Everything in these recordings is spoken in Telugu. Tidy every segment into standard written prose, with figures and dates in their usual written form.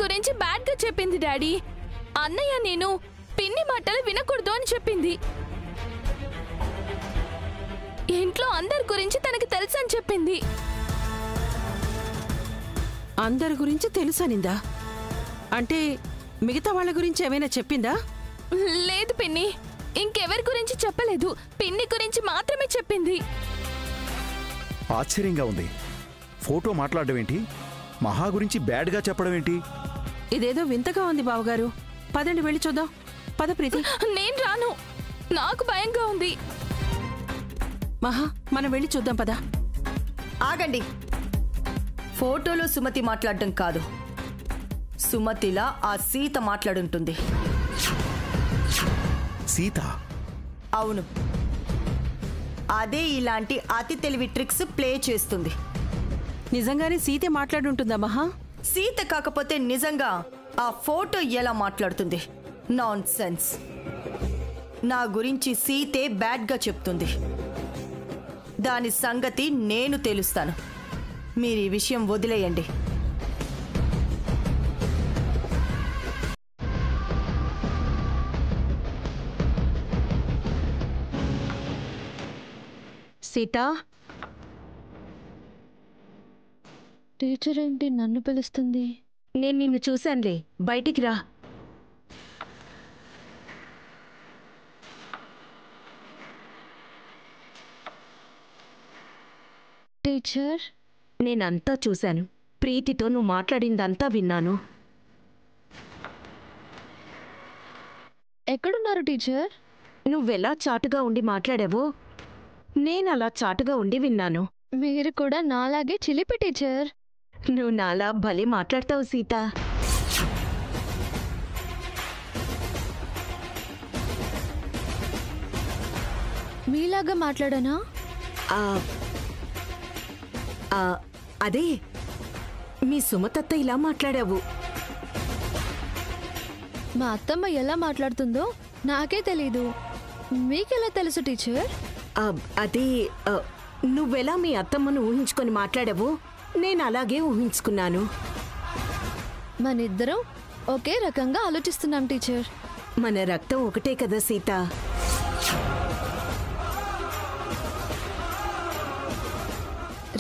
గురించి బ్యాడ్ గా చెప్పింది డాడీ. అన్నయ్య నేను పిన్ని మాటలు వినకూడదు అని చెప్పింది. ఇంట్లో అందరి గురించి తనకి తెలుసని చెప్పింది. అందరి గురించి తెలుసనిందా? అంటే మిగతా వాళ్ళ గురించి ఏమైనా చెప్పిందా? లేదు పిన్ని, ఇంకెవరి గురించి చెప్పలేదు. పిన్ని గురించి మాత్రమే చెప్పింది. ఆశ్చర్యంగా ఉంది. ఫోటో మాట్లాడడం ఏంటి, మహా గురించి బ్యాడ్గా చెప్పడం ఏంటి? ఇదేదో వింతగా ఉంది బావగారు. పదండి వెళ్ళి చూద్దాం. పద ప్రీతి. నేను రాను, నాకు భయంగా ఉంది. మహా, మనం వెళ్ళి చూద్దాం పద. ఆగండి. ఫోటోలో సుమతి మాట్లాడడం కాదు, సుమతిలా ఆ సీత మాట్లాడుంటుంది. సీత? అవును, అదే ఇలాంటి అతి తెలివి ట్రిక్స్ ప్లే చేస్తుంది. నిజంగానే సీతే మాట్లాడుంటుందా మహా? సీత కాకపోతే నిజంగా ఆ ఫోటో ఎలా మాట్లాడుతుంది? Non sense. నా గురించి సీతే బ్యాడ్గా చెప్తుంది. దాని సంగతి నేను తెలుస్తాను. మీరు ఈ విషయం వదిలేయండి. సీతా, టీచర్ ఏంటి నన్ను పిలుస్తుంది? నేను నిన్ను చూశానులే, బయటికి రా. టీచర్, నేనంతా చూశాను. ప్రీతితో నువ్వు మాట్లాడిందంతా విన్నాను. ఎక్కడున్నారు టీచర్? నువ్వెలా చాటుగా ఉండి మాట్లాడావో నేనలా చాటుగా ఉండి విన్నాను. మీరు కూడా నాలాగే చిలిపి టీచర్. నువ్వు నాలా భలే మాట్లాడతావు సీత. మీలాగా మాట్లాడానా? అదే మీ సుమతత్త ఇలా మాట్లాడావు. మా అత్తమ్మ ఎలా మాట్లాడుతుందో నాకే తెలీదు. మీకెలా తెలుసు టీచర్? అది నువ్వెలా మీ అత్తమ్మను ఊహించుకొని మాట్లాడావో నేను అలాగే ఊహించుకున్నాను. మనిద్దరం ఒకే రకంగా ఆలోచిస్తున్నాం టీచర్. మన రక్తం ఒకటే కదా సీత.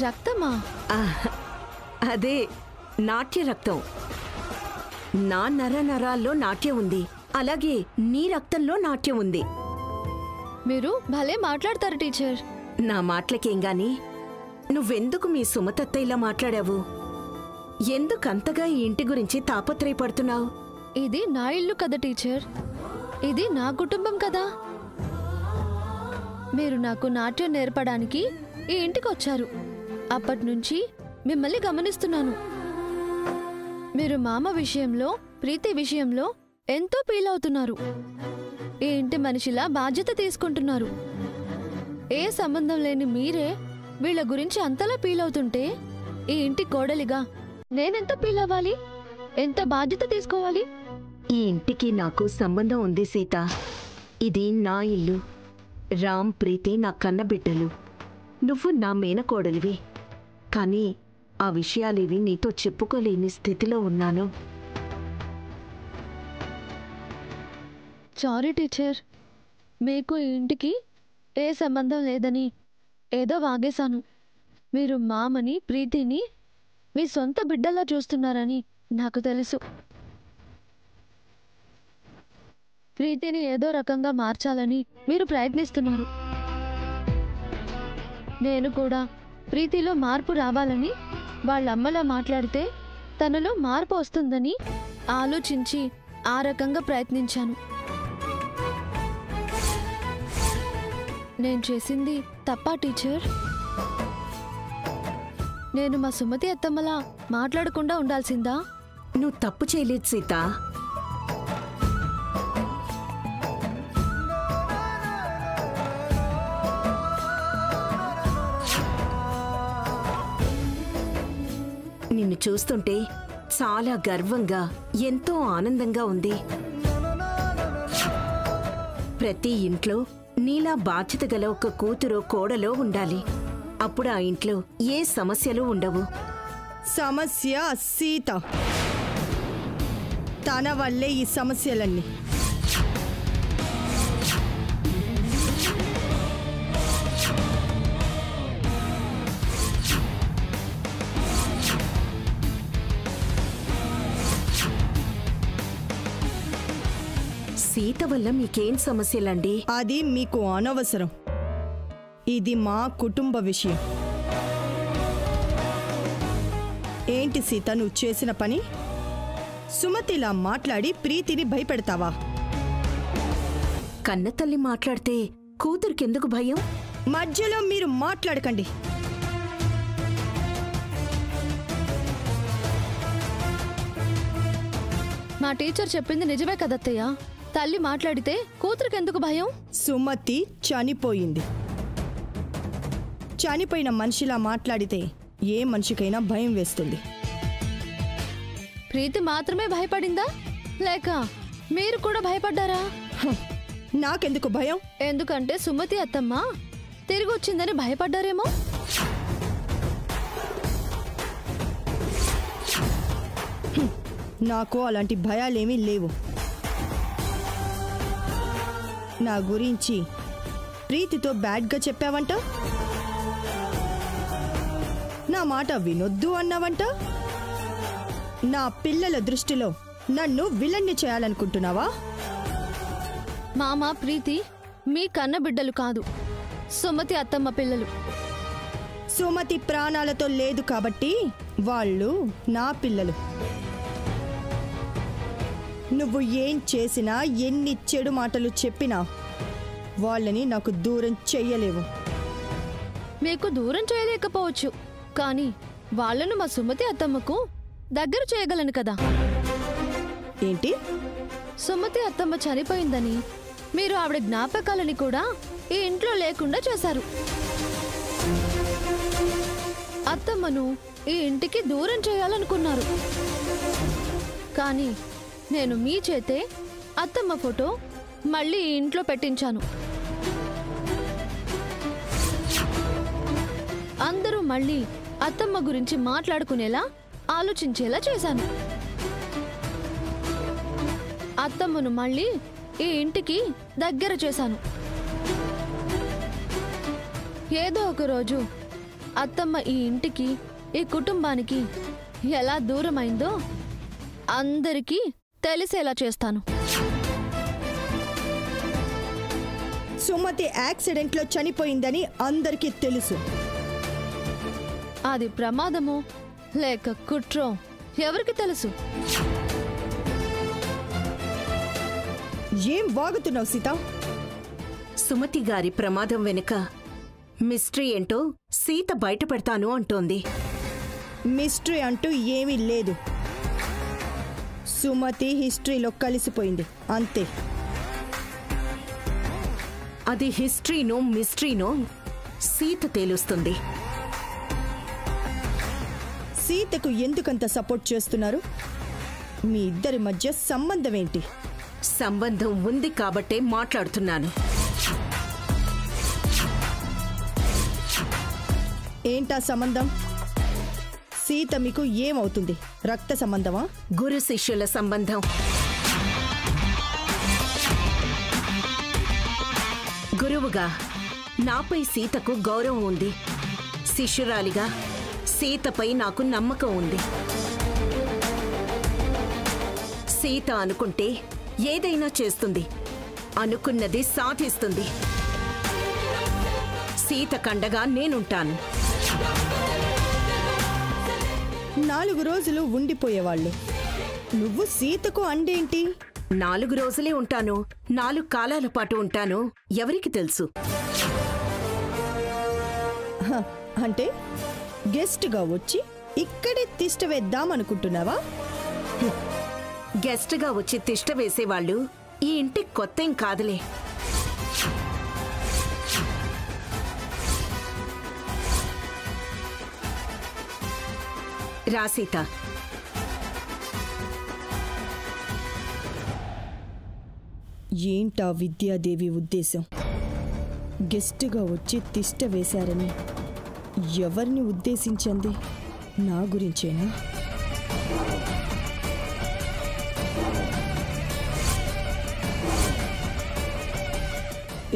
రక్తమా? అదే నాట్య రక్తం. నా నరాల్లో నాట్యం ఉంది, అలాగే నీ రక్తంలో నాట్యం ఉంది. మీరు భలే మాట్లాడతారు టీచర్. నా మాటలకేం గాని నువ్వెందుకు మీ సుమతత్త ఇలా మాట్లాడావు? ఎందుకంతగా ఈ ఇంటి గురించి తాపత్రయపడుతున్నావు? ఇది నా ఇల్లు కదా టీచర్, ఇది నా కుటుంబం కదా. మీరు నాకు నాట్యం నేర్పడానికి ఈ ఇంటికి వచ్చారు. అప్పటినుంచి మిమ్మల్ని గమనిస్తున్నాను. మీరు మామ విషయంలో, ప్రీతి విషయంలో ఎంతో ఫీల్ అవుతున్నారు. ఈ ఇంటి మనిషిలా బాధ్యత తీసుకుంటున్నారు. ఏ సంబంధం లేని మీరే వీళ్ళ గురించి అంతలా ఫీల్ అవుతుంటే ఈ ఇంటి కోడలిగా నేనెంత ఫీల్ అవ్వాలి? ఎంత బాధ్యత తీసుకోవాలి? ఈ ఇంటికి నాకు సంబంధం ఉంది సీత. ఇది నా ఇల్లు. రామ్, ప్రీతి నా కన్నబిడ్డలు. నువ్వు నా మేనకోడలివి. కానీ ఆ విషయాలేవి నీతో చెప్పుకోలేని స్థితిలో ఉన్నాను. సారీ టీచర్, మీకు ఈ ఇంటికి ఏ సంబంధం లేదని ఏదో వాగేశాను. మీరు మామని, ప్రీతిని మీ సొంత బిడ్డలా చూస్తున్నారని నాకు తెలుసు. ప్రీతిని ఏదో రకంగా మార్చాలని మీరు ప్రయత్నిస్తున్నారు. నేను కూడా ప్రీతిలో మార్పు రావాలని, వాళ్ళమ్మలా మాట్లాడితే తనలో మార్పు వస్తుందని ఆలోచించి ఆ రకంగా ప్రయత్నించాను. నేను చేసింది తప్పా టీచర్? నేను మా సుమతి అత్తమ్మలా మాట్లాడకుండా ఉండాల్సిందా? నువ్వు తప్పు చేయలేదు సీత. నిన్ను చూస్తుంటే చాలా గర్వంగా, ఎంతో ఆనందంగా ఉంది. ప్రతి ఇంట్లో నీలా బాధ్యత గల ఒక కూతురో కోడలో ఉండాలి. అప్పుడు ఆ ఇంట్లో ఏ సమస్యలు ఉండవు. సమస్య సీత. తన వల్లే ఈ సమస్యలన్నీ. సీత వల్ల మీకేం సమస్యలండి? అది మీకు అనవసరం. ఇది మా కుటుంబ విషయం. ఏంటి సీత నువ్వు చేసిన పని? సుమతిలా మాట్లాడి ప్రీతిని భయపెడతావా? కన్నతల్లి మాట్లాడితే కూతురికెందుకు భయం? మధ్యలో మీరు మాట్లాడకండి. మా టీచర్ చెప్పింది నిజమే కదత్తయ్య. తల్లి మాట్లాడితే కూతురికెందుకు భయం? సుమతి చనిపోయింది. చనిపోయిన మనిషిలా మాట్లాడితే ఏ మనిషికైనా భయం వేస్తుంది. ప్రీతి మాత్రమే భయపడిందా, లేక మీరు కూడా భయపడ్డారా? నాకెందుకు భయం? ఎందుకంటే సుమతి అత్తమ్మ తిరిగి వచ్చిందని భయపడ్డారేమో. నాకు అలాంటి భయాలేమీ లేవు. నా గురించి ప్రీతితో బ్యాడ్గా చెప్పావంట, నా మాట వినొద్దు అన్నావంట. నా పిల్లల దృష్టిలో నన్ను విలన్ని చేయాలనుకుంటున్నావా? మామ ప్రీతి మీ కన్న బిడ్డలు కాదు, సుమతి అత్తమ్మ పిల్లలు. సుమతి ప్రాణాలతో లేదు కాబట్టి వాళ్ళు నా పిల్లలు. నువ్వు ఏం చేసినా, ఎన్ని చెడు మాటలు చెప్పినా వాళ్ళని నాకు దూరం చెయ్యలేవు. మీకు దూరం చేయలేకపోవచ్చు, కానీ వాళ్ళను మా సుమతి అత్తమ్మకు దగ్గర చేయగలను కదా. ఏంటి? సుమతి అత్తమ్మ చనిపోయిందని మీరు ఆవిడ జ్ఞాపకాలని కూడా ఈ ఇంట్లో లేకుండా చేశారు. అత్తమ్మను ఈ ఇంటికి దూరం చేయాలనుకున్నారు. కానీ నేను మీ చేతే అత్తమ్మ ఫోటో మళ్ళీ ఈ ఇంట్లో పెట్టించాను. అందరూ మళ్ళీ అత్తమ్మ గురించి మాట్లాడుకునేలా ఆలోచించేలా చేశాను. అత్తమ్మను మళ్ళీ ఈ ఇంటికి దగ్గర చేశాను. ఏదో ఒక రోజు అత్తమ్మ ఈ ఇంటికి, ఈ కుటుంబానికి ఎలా దూరమైందో అందరికీ తెలిసేలా చేస్తాను. సుమతి యాక్సిడెంట్లో చనిపోయిందని అందరికీ తెలుసు. అది ప్రమాదమో లేక కుట్రో ఎవరికి తెలుసు? ఏం వాగుతున్నావు సీత? సుమతి గారి ప్రమాదం వెనుక మిస్టరీ ఏంటో సీత బయట పెడతాను అంటోంది. మిస్టరీ అంటూ ఏమీ లేదు. సుమతి హిస్టరీలో కలిసిపోయింది అంతే. అది హిస్టరీనో మిస్టరీనో సీత తేలుస్తుంది. సీతకు ఎందుకంత సపోర్ట్ చేస్తున్నారు? మీ ఇద్దరి మధ్య సంబంధం ఏంటి? సంబంధం ఉంది కాబట్టే మాట్లాడుతున్నాను. ఏంటా సంబంధం? సీత మీకు ఏమవుతుంది? రక్త సంబంధమా? గురు శిష్యుల సంబంధం. గురువుగా నాపై సీతకు గౌరవం ఉంది. శిష్యురాలిగా సీతపై నాకు నమ్మకం ఉంది. సీత అనుకుంటే ఏదైనా చేస్తుంది, అనుకున్నది సాధిస్తుంది. సీత కండగా నేనుంటాను. 4 రోజులు ఉండిపోయేవాళ్ళు. నువ్వు సీతకు అండేంటి? 4 రోజులే ఉంటాను, 4 కాలాల పాటు ఉంటాను, ఎవరికి తెలుసు? అంటే గెస్ట్గా వచ్చి ఇక్కడే తిష్ట వేద్దామనుకుంటున్నావా? గెస్ట్గా వచ్చి తిష్ట వేసేవాళ్ళు ఈ ఇంటి కొత్తేం కాదులే. రా సీత. ఏంటా విద్యాదేవి ఉద్దేశం? గెస్ట్గా వచ్చి తిష్ట వేశారని ఎవరిని ఉద్దేశించింది? నా గురించేనా?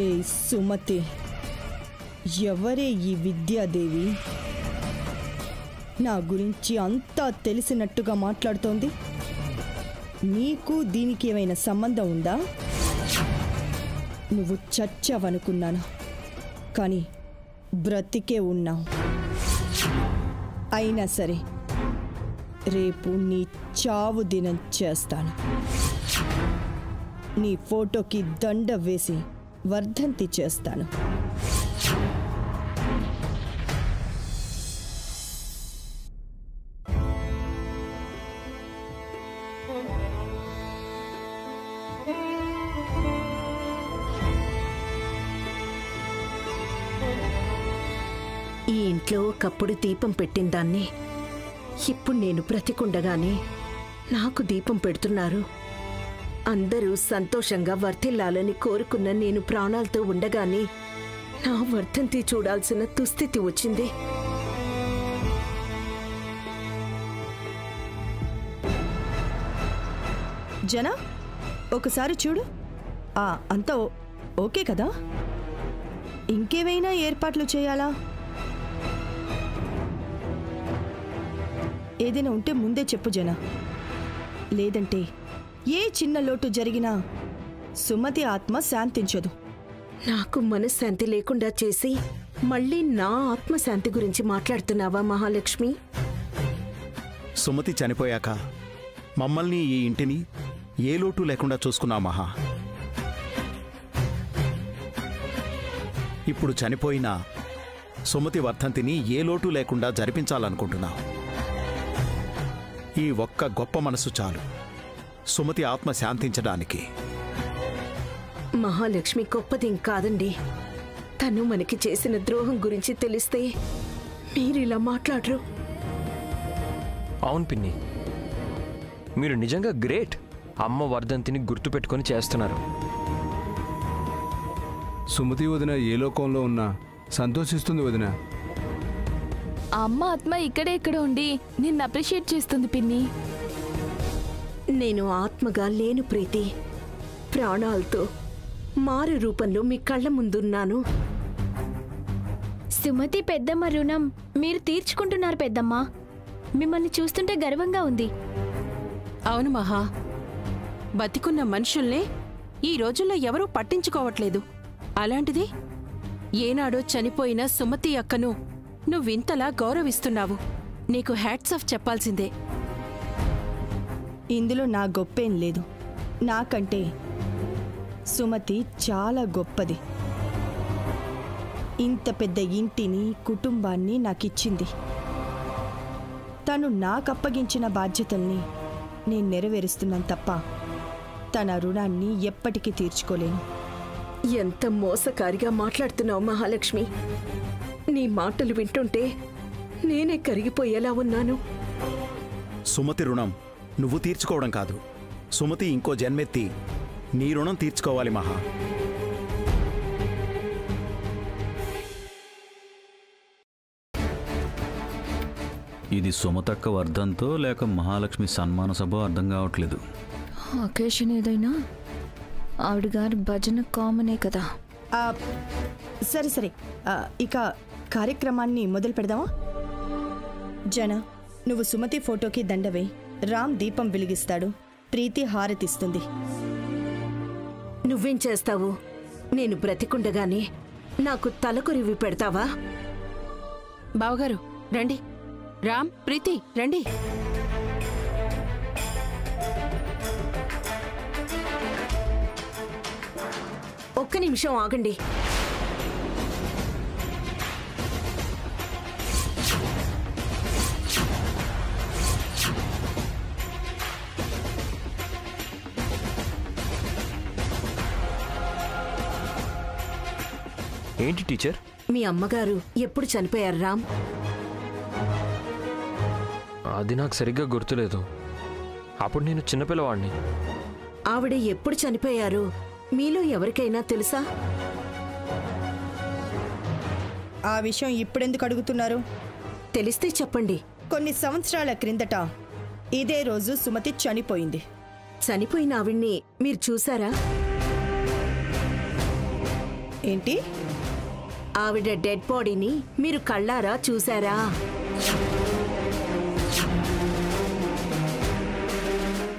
ఏ సుమతి, ఎవరే ఈ విద్యాదేవి? నా గురించి అంతా తెలిసినట్టుగా మాట్లాడుతోంది. నీకు దీనికి ఏమైనా సంబంధం ఉందా? నువ్వు చచ్చావనుకున్నాను, కానీ బ్రతికే ఉన్నావు. అయినా సరే రేపు నీ చావు దినం చేస్తాను. నీ ఫోటోకి దండ వేసి వర్ధంతి చేస్తాను. ఈ ఇంట్లో ఒకప్పుడు దీపం పెట్టిన దాన్ని ఇప్పుడు నేను బ్రతికుండగానే నాకు దీపం పెడుతున్నారు. అందరూ సంతోషంగా వర్ధిల్లాలని కోరుకున్న నేను ప్రాణాలతో ఉండగానే నా వర్ధంతి చూడాల్సిన దుస్థితి వచ్చింది. జన, ఒకసారి చూడు. అంతా ఓకే కదా? ఇంకేమైనా ఏర్పాట్లు చేయాలా? ఏదైనా ఉంటే ముందే చెప్పు జన. లేదంటే ఏ చిన్న లోటు జరిగినా సుమతి ఆత్మ శాంతించదు. నాకు మనశ్శాంతి లేకుండా చేసి మళ్ళీ నా ఆత్మశాంతి గురించి మాట్లాడుతున్నావా మహాలక్ష్మి? సుమతి చనిపోయాక మమ్మల్ని, ఈ ఇంటిని ఏ లోటు లేకుండా చూసుకున్నా మహా. ఇప్పుడు చనిపోయిన సుమతి వర్ధంతిని ఏ లోటు లేకుండా జరిపించాలనుకుంటున్నావు. ఈ ఒక్క గొప్ప మనసు చాలు సుమతి ఆత్మ శాంతించడానికి. మహాలక్ష్మి గొప్పదేం కాదండి. తను మనకి చేసిన ద్రోహం గురించి తెలిస్తే మీరిలా మాట్లాడరు. అవును పిన్ని, మీరు నిజంగా గ్రేట్. అమ్మ వర్ధంతిని గుర్తుపెట్టుకొని చేస్తున్నారు. సుమతి వదిన ఏ లోకంలో ఉన్నా సంతోషిస్తుంది వదిన. అమ్మ ఆత్మ ఇక్కడే ఇక్కడ ఉండి నిన్ను అప్రిషియేట్ చేస్తుంది పిన్ని. నేను ఆత్మగా లేను ప్రీతి, ప్రాణాలతో మారు రూపంలో మీ కళ్ళ ముందున్నాను. సుమతి పెద్దమ్మ రుణం మీరు తీర్చుకుంటున్నారు పెద్దమ్మ. మిమ్మల్ని చూస్తుంటే గర్వంగా ఉంది. అవును మహా, బతికున్న మనుషుల్నే ఈ రోజుల్లో ఎవరూ పట్టించుకోవట్లేదు. అలాంటిది ఏనాడో చనిపోయిన సుమతి అక్కను నువ్వింతలా గౌరవిస్తున్నావు. నీకు హ్యాట్స్ ఆఫ్ చెప్పాల్సిందే. ఇందులో నా గొప్పేం లేదు. నాకంటే సుమతి చాలా గొప్పది. ఇంత పెద్ద ఇంటిని, కుటుంబాన్ని నాకిచ్చింది. తను నాకప్పగించిన బాధ్యతల్ని నేను నెరవేరుస్తున్నాను తప్ప తన రుణాన్ని ఎప్పటికీ తీర్చుకోలేను. ఎంత మోసకారిగా మాట్లాడుతున్నావు మహాలక్ష్మి. నీ మాటలు వింటుంటే నేనే కరిగిపోయేలా ఉన్నాను. సుమతి రుణం నువ్వు తీర్చుకోవడం కాదు, సుమతి ఇంకో జన్మెత్తి నీ రుణం తీర్చుకోవాలి మహా. ఇది సుమతక్క వర్ధంతో లేక మహాలక్ష్మి సన్మాన సభ అర్థం కావట్లేదు. అకేషన్ ఏదైనా ఆవిడ గారి భజన కామనే కదా. సరే సరే, ఇక కార్యక్రమాన్ని మొదలు పెడదామా? జన, నువ్వు సుమతి ఫోటోకి దండవే. రామ్ దీపం వెలిగిస్తాడు. ప్రీతి హారతిస్తుంది. నువ్వేం చేస్తావు? నేను బ్రతికుండగానే నాకు తలకొరివి పెడతావా? బావగారు రండి. రామ్, ప్రీతి రండి. ఒక్క నిమిషం ఆగండి. ఏంటి టీచర్? మీ అమ్మగారు ఎప్పుడు చనిపోయారు రామ్? అది నాకు సరిగ్గా గుర్తులేదు. అప్పుడు నేను చిన్నపిల్లవాడిని. ఆవిడ ఎప్పుడు చనిపోయారు మీలో ఎవరికైనా తెలుసా? ఆ విషయం ఇప్పుడెందుకు అడుగుతున్నారు? తెలిస్తే చెప్పండి. కొన్ని సంవత్సరాల క్రిందట ఇదే రోజు సుమతి చనిపోయింది. చనిపోయిన ఆవిడ్ని మీరు చూసారా? ఏంటి? ఆవిడ డెడ్ బాడీని మీరు కళ్ళారా చూసారా?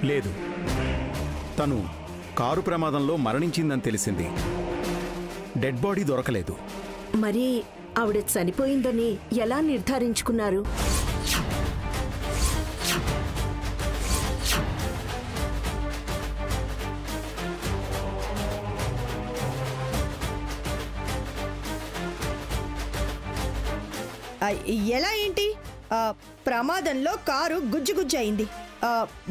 లేదు, తను కారు ప్రమాదంలో మరణించిందని తెలిసింది. డెడ్ బాడీ దొరకలేదు. మరి ఆవిడ చనిపోయిందని ఎలా నిర్ధారించుకున్నారు? ఎలా ఏంటి? ప్రమాదంలో కారు గుజ్జుగుజ్జు అయింది.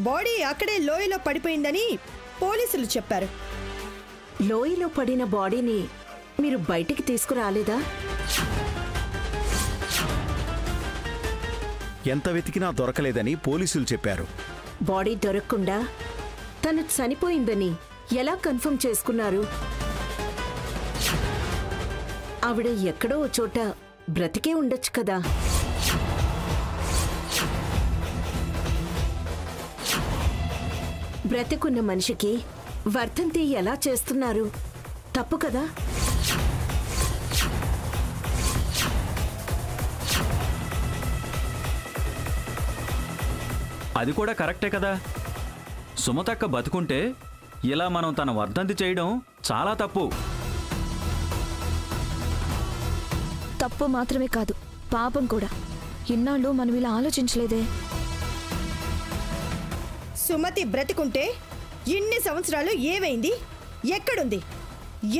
బాడీ అక్కడే లోయలో పడిపోయిందని పోలీసులు చెప్పారు. లోయలో పడిన బాడీని మీరు బయటికి తీసుకురాలేదా? ఎంత వెతికినా దొరకలేదని పోలీసులు చెప్పారు. బాడీ దొరకకుండా తను చనిపోయిందని ఎలా కన్ఫర్మ్ చేసుకున్నారు? ఆవిడ ఎక్కడో ఓ చోట బ్రతికే ఉండొచ్చు కదా. బ్రతికున్న మనిషికి వర్ధంతి ఎలా చేస్తున్నారు? తప్పు కదా. అది కూడా కరెక్టే కదా. సుమతక్క బతుకుంటే ఇలా మనం తన వర్ధంతి చేయడం చాలా తప్పు. తప్పు మాత్రమే కాదు, పాపం కూడా. ఇన్నాళ్ళు మనం ఇలా ఆలోచించలేదే. సుమతి బ్రతికుంటే ఇన్ని సంవత్సరాలు ఏమైంది? ఎక్కడుంది?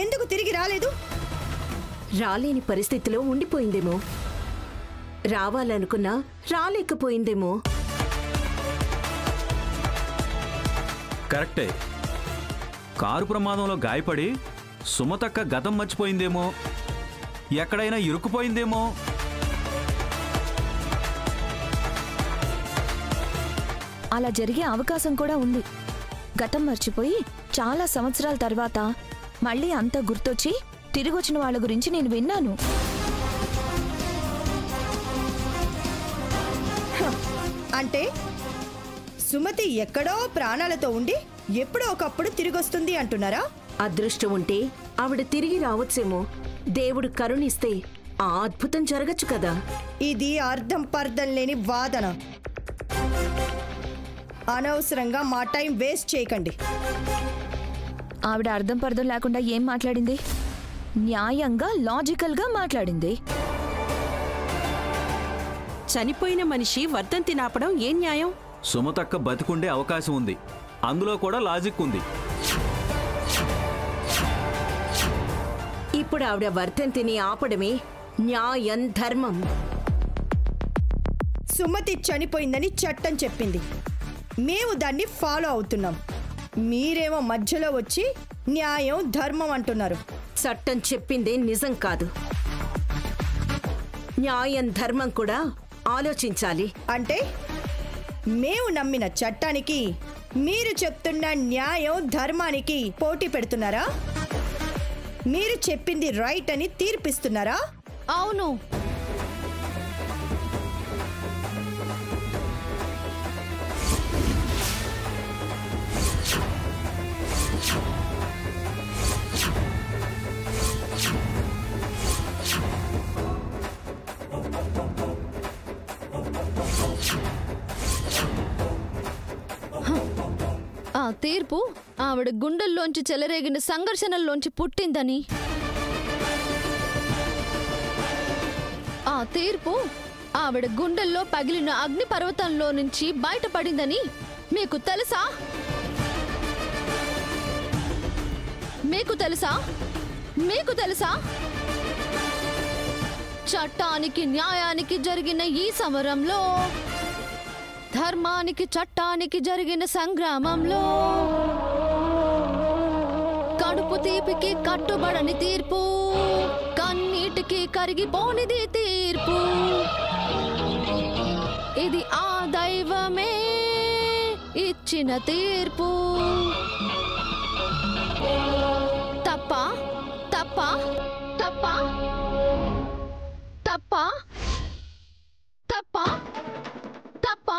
ఎందుకు తిరిగి రాలేదు? రాలేని పరిస్థితిలో ఉండిపోయిందేమో. రావాలనుకున్నా రాలేకపోయిందేమో. కరెక్టే. కారు ప్రమాదంలో గాయపడి సుమతక్క గతం మర్చిపోయిందేమో, ఎక్కడైనా ఇరుక్కుపోయిందేమో. అలా జరిగే అవకాశం కూడా ఉంది. గతం మర్చిపోయి చాలా సంవత్సరాల తర్వాత మళ్ళీ అంతా గుర్తొచ్చి తిరిగొచ్చిన వాళ్ళ గురించి నేను విన్నాను. అంటే సుమతి ఎక్కడో ప్రాణాలతో ఉండి ఎప్పుడో ఒకప్పుడు తిరిగొస్తుంది అంటున్నారా? అదృష్టం ఉంటే ఆవిడ తిరిగి రావచ్చేమో. దేవుడు కరుణిస్తే ఆ అద్భుతం జరగచ్చు కదా. ఇది అర్థం పర్థం లేని వాదన. అనవసరంగా మా టైం వేస్ట్ చేయకండి. ఆవిడ అర్థం పర్థం లేకుండా ఏం మాట్లాడింది? న్యాయంగా, లాజికల్గా మాట్లాడింది. చనిపోయిన మనిషి వర్ధంతి నాపడం ఏం న్యాయం? సుమతక్క బతికుండే అవకాశం ఉంది, అందులో కూడా లాజిక్ ఉంది. ఇప్పుడు ఆవిడ వర్ధంతిని ఆపడమే న్యాయం, ధర్మం. సుమతి చనిపోయిందని చట్టం చెప్పింది, మేము దాన్ని ఫాలో అవుతున్నాం. మీరేమో మధ్యలో వచ్చి న్యాయం, ధర్మం అంటున్నారు. చట్టం చెప్పిందే నిజం కాదు. న్యాయం, ధర్మం కూడా ఆలోచించాలి. అంటే మేము నమ్మిన చట్టానికి మీరు చెప్తున్న న్యాయం, ధర్మానికి పోటీ పెడుతున్నారా? మీరు చెప్పింది రైట్ అని తీర్పిస్తున్నారా? అవును. ఆ తీర్పు ఆవిడ గుండెల్లోంచి చెలరేగిన సంఘర్షణల్లోంచి పుట్టిందని, ఆ తీర్పు ఆవిడ గుండెల్లో పగిలిన అగ్ని పర్వతంలో నుంచి బయటపడిందని మీకు తెలుసా? మీకు తెలుసా? మీకు తెలుసా? చట్టానికి, న్యాయానికి జరిగిన ఈ సమరంలో, ధర్మానికి, చట్టానికి జరిగిన సంగ్రామంలో కడుపు తీపికి కట్టుబడని తీర్పు, కన్నీటికి కరిగిపోనిది తీర్పు. ఇది ఆ దైవమే ఇచ్చిన తీర్పు. తప్ప తప్ప తప్ప తప్ప తప్ప తప్ప.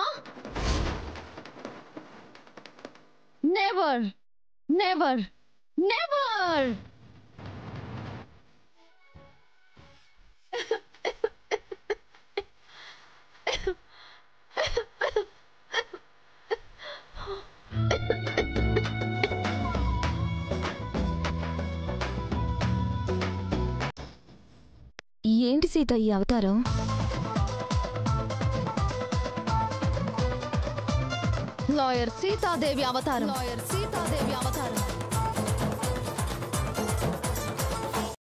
Never never never. సీత ఈ అవతారం? లాయర్ సీతాదేవి అవతారం. లాయర్ సీతాదేవి అవతారం.